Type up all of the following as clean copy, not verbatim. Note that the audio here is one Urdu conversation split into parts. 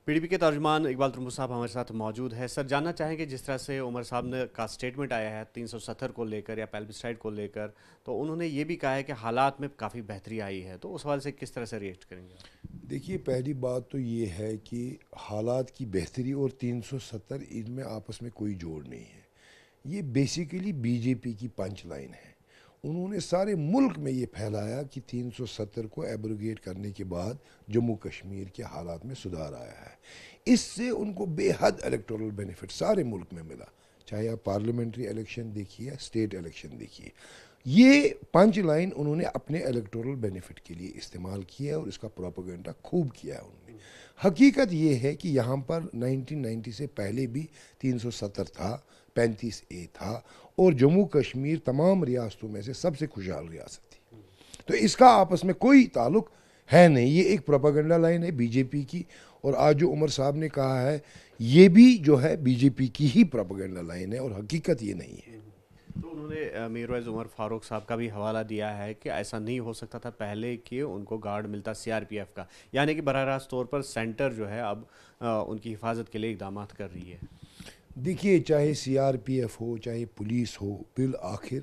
پی ڈی پی کے ترجمان اقبال ترمو صاحب ہمارے ساتھ موجود ہے۔ سر، جاننا چاہیں کہ جس طرح سے عمر صاحب نے کا سٹیٹمنٹ آیا ہے 370 کو لے کر یا پیلبسائڈ کو لے کر، تو انہوں نے یہ بھی کہا ہے کہ حالات میں کافی بہتری آئی ہے، تو اس حوالے سے کس طرح سے ریئیکٹ کریں گے آپ؟ دیکھیے، پہلی بات تو یہ ہے کہ حالات کی بہتری اور 370 ان میں آپس میں کوئی جوڑ نہیں ہے۔ یہ بیسیکلی بی جے پی کی پنچ لائن ہے۔ انہوں نے سارے ملک میں یہ پھیلایا کہ 370 کو ایبروگیٹ کرنے کے بعد جموں کشمیر کے حالات میں سدھار آیا ہے۔ اس سے ان کو بے حد الیکٹورل بینیفٹ سارے ملک میں ملا، چاہے آپ پارلیمنٹری الیکشن دیکھیے یا اسٹیٹ الیکشن دیکھیے۔ یہ پنچ لائن انہوں نے اپنے الیکٹورل بینیفٹ کے لیے استعمال کیا ہے اور اس کا پروپیگنڈا خوب کیا ہے انہوں نے۔ حقیقت یہ ہے کہ یہاں پر 1990 سے پہلے بھی 370 تھا، 35A تھا، اور جموں کشمیر تمام ریاستوں میں سے سب سے خوشحال ریاست تھی۔ تو اس کا آپس میں کوئی تعلق ہے نہیں، یہ ایک پروپیگنڈا لائن ہے بی جے پی کی، اور آج جو عمر صاحب نے کہا ہے یہ بھی جو ہے بی جے پی کی ہی پروپیگنڈا لائن ہے، اور حقیقت یہ نہیں ہے۔ تو انہوں نے میرویز عمر فاروق صاحب کا بھی حوالہ دیا ہے کہ ایسا نہیں ہو سکتا تھا پہلے کہ ان کو گارڈ ملتا سی آر پی ایف کا، یعنی کہ براہ راست طور پر سینٹر جو ہے اب ان کی حفاظت کے لیے اقدامات کر رہی ہے۔ دیکھیے، چاہے سی آر پی ایف ہو چاہے پولیس ہو، بالآخر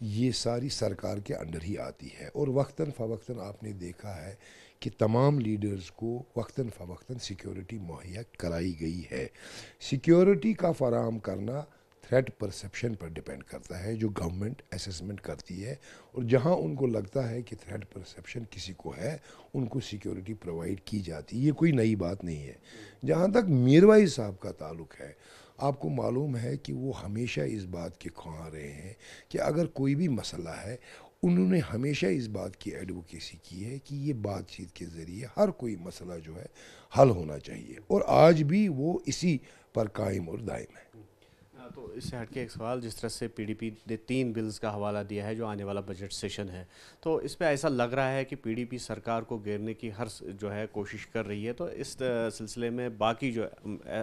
یہ ساری سرکار کے انڈر ہی آتی ہے، اور وقتاً فوقتاً آپ نے دیکھا ہے کہ تمام لیڈرز کو وقتاً فوقتاً سیکیورٹی مہیا کرائی گئی ہے۔ سیکیورٹی کا فراہم کرنا تھریٹ پرسیپشن پر ڈیپینڈ کرتا ہے، جو گورنمنٹ اسیسمنٹ کرتی ہے، اور جہاں ان کو لگتا ہے کہ تھریٹ پرسیپشن کسی کو ہے ان کو سیکیورٹی پرووائڈ کی جاتی ہے۔ یہ کوئی نئی بات نہیں ہے۔ جہاں تک میروائی صاحب کا تعلق ہے، آپ کو معلوم ہے کہ وہ ہمیشہ اس بات کے خواہاں رہے ہیں کہ اگر کوئی بھی مسئلہ ہے، انہوں نے ہمیشہ اس بات کی ایڈوکیسی کی ہے کہ یہ بات چیت کے ذریعے ہر کوئی مسئلہ جو ہے حل ہونا چاہیے، اور آج بھی وہ اسی پر قائم اور دائم ہے۔ تو اس سے ہٹ کے ایک سوال، جس طرح سے پی ڈی پی نے 3 بلز کا حوالہ دیا ہے جو آنے والا بجٹ سیشن ہے، تو اس پہ ایسا لگ رہا ہے کہ پی ڈی پی سرکار کو گھیرنے کی ہر جو ہے کوشش کر رہی ہے، تو اس سلسلے میں باقی جو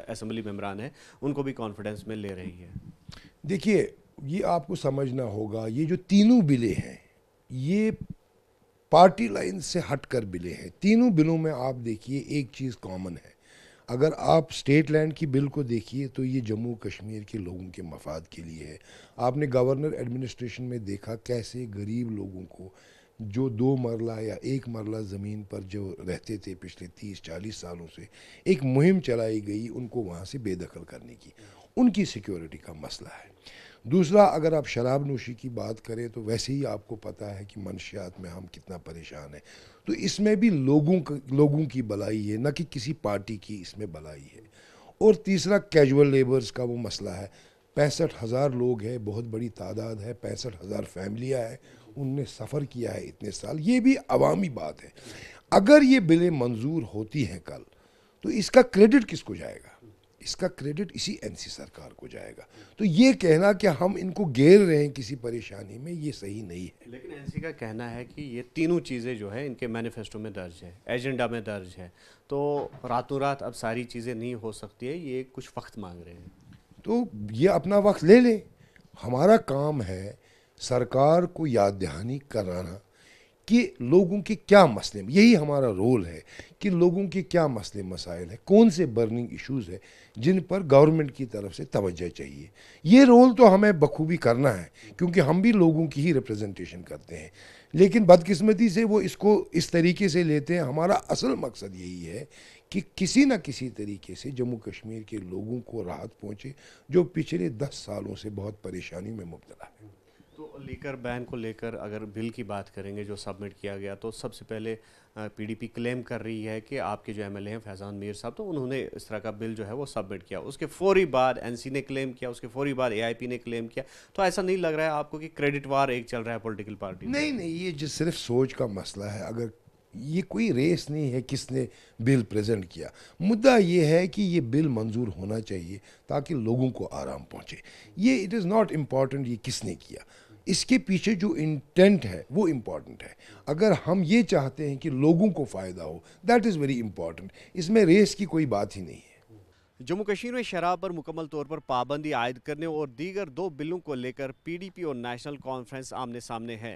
اسمبلی ممبران ہیں ان کو بھی کانفیڈنس میں لے رہی ہے؟ دیکھیے، یہ آپ کو سمجھنا ہوگا، یہ جو تینوں بلیں ہیں یہ پارٹی لائن سے ہٹ کر بلیں ہیں۔ تینوں بلوں میں آپ دیکھیے ایک چیز کامن ہے۔ اگر آپ اسٹیٹ لینڈ کی بل کو دیکھیے تو یہ جموں کشمیر کے لوگوں کے مفاد کے لیے ہے۔ آپ نے گورنر ایڈمنسٹریشن میں دیکھا کیسے غریب لوگوں کو، جو 2 مرلہ یا 1 مرلہ زمین پر جو رہتے تھے پچھلے 30-40 سالوں سے، ایک مہم چلائی گئی ان کو وہاں سے بے دخل کرنے کی۔ ان کی سیکیورٹی کا مسئلہ ہے۔ دوسرا، اگر آپ شراب نوشی کی بات کریں تو ویسے ہی آپ کو پتہ ہے کہ منشیات میں ہم کتنا پریشان ہیں، تو اس میں بھی لوگوں کی بلائی ہے، نہ کہ کسی پارٹی کی اس میں بلائی ہے۔ اور تیسرا، کیجول لیبرز کا وہ مسئلہ ہے۔ 65,000 لوگ ہیں، بہت بڑی تعداد ہے، 65,000 فیملیاں ہیں، ان نے سفر کیا ہے اتنے سال، یہ بھی عوامی بات ہے۔ اگر یہ بلیں منظور ہوتی ہیں کل، تو اس کا کریڈٹ کس کو جائے گا؟ اس کا کریڈٹ اسی این سی سرکار کو جائے گا۔ تو یہ کہنا کہ ہم ان کو گھیر رہے ہیں کسی پریشانی میں، یہ صحیح نہیں ہے۔ لیکن این سی کا کہنا ہے کہ یہ تینوں چیزیں جو ہے ان کے مینیفیسٹو میں درج ہے، ایجنڈا میں درج ہے، تو راتوں رات اب ساری چیزیں نہیں ہو سکتی ہے، یہ کچھ وقت مانگ رہے ہیں۔ تو یہ اپنا وقت لے لیں۔ ہمارا کام ہے سرکار کو یاد دہانی کرانا کہ لوگوں کے کیا مسئلے، یہی ہمارا رول ہے کہ لوگوں کے کیا مسئلے مسائل ہیں، کون سے برننگ ایشوز ہیں جن پر گورنمنٹ کی طرف سے توجہ چاہیے۔ یہ رول تو ہمیں بخوبی کرنا ہے، کیونکہ ہم بھی لوگوں کی ہی ریپرزنٹیشن کرتے ہیں، لیکن بدقسمتی سے وہ اس کو اس طریقے سے لیتے ہیں۔ ہمارا اصل مقصد یہی ہے کہ کسی نہ کسی طریقے سے جموں کشمیر کے لوگوں کو راحت پہنچے، جو پچھلے 10 سالوں سے بہت پریشانی میں مبتلا ہے۔ تو لیکر بین کو لے کر اگر بل کی بات کریں گے جو سبمٹ کیا گیا، تو سب سے پہلے پی ڈی پی کلیم کر رہی ہے کہ آپ کے جو ایم ایل اے ہیں فیضان میر صاحب، تو انہوں نے اس طرح کا بل جو ہے وہ سبمٹ کیا، اس کے فوری بعد این سی نے کلیم کیا، اس کے فوری بعد اے آئی پی نے کلیم کیا، تو ایسا نہیں لگ رہا ہے آپ کو کہ کریڈٹ وار ایک چل رہا ہے پولیٹیکل پارٹیز میں؟ نہیں نہیں، یہ جو صرف سوچ کا مسئلہ ہے، اگر یہ کوئی ریس نہیں ہے کس نے بل پریزنٹ کیا، مدعا یہ ہے کہ یہ بل منظور ہونا چاہیے تاکہ لوگوں کو آرام پہنچے۔ یہ اٹ از ناٹ امپورٹنٹ یہ کس نے کیا، اس کے پیچھے جو انٹینٹ ہے وہ امپورٹنٹ ہے۔ اگر ہم یہ چاہتے ہیں کہ لوگوں کو فائدہ ہو، دیٹ از ویری امپورٹنٹ، اس میں ریس کی کوئی بات ہی نہیں ہے۔ جموں کشمیر میں شراب پر مکمل طور پر پابندی عائد کرنے اور دیگر 2 بلوں کو لے کر پی ڈی پی اور نیشنل کانفرنس آمنے سامنے ہے۔